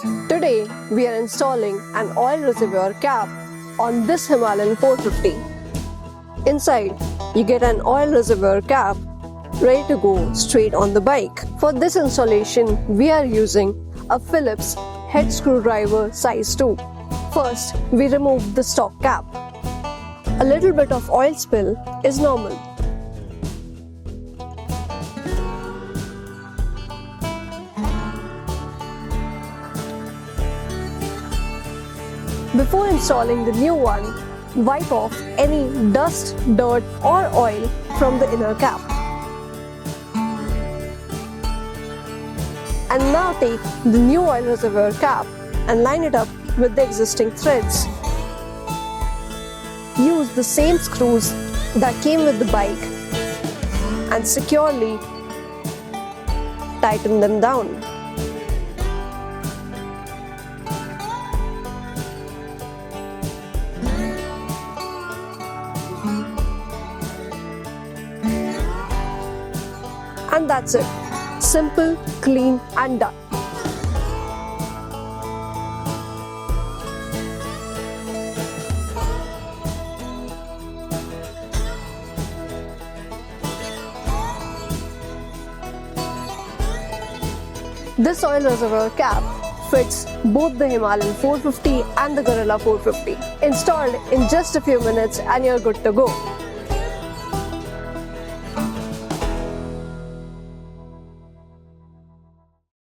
Today, we are installing an oil reservoir cap on this Himalayan 450. Inside, you get an oil reservoir cap ready to go straight on the bike. For this installation, we are using a Phillips head screwdriver size 2. First, we remove the stock cap. A little bit of oil spill is normal. Before installing the new one, wipe off any dust, dirt or oil from the inner cap. And now take the new oil reservoir cap and line it up with the existing threads. Use the same screws that came with the bike and securely tighten them down. And that's it. Simple, clean and done. This oil reservoir cap fits both the Himalayan 450 and the Guerrilla 450. Installed in just a few minutes and you're good to go.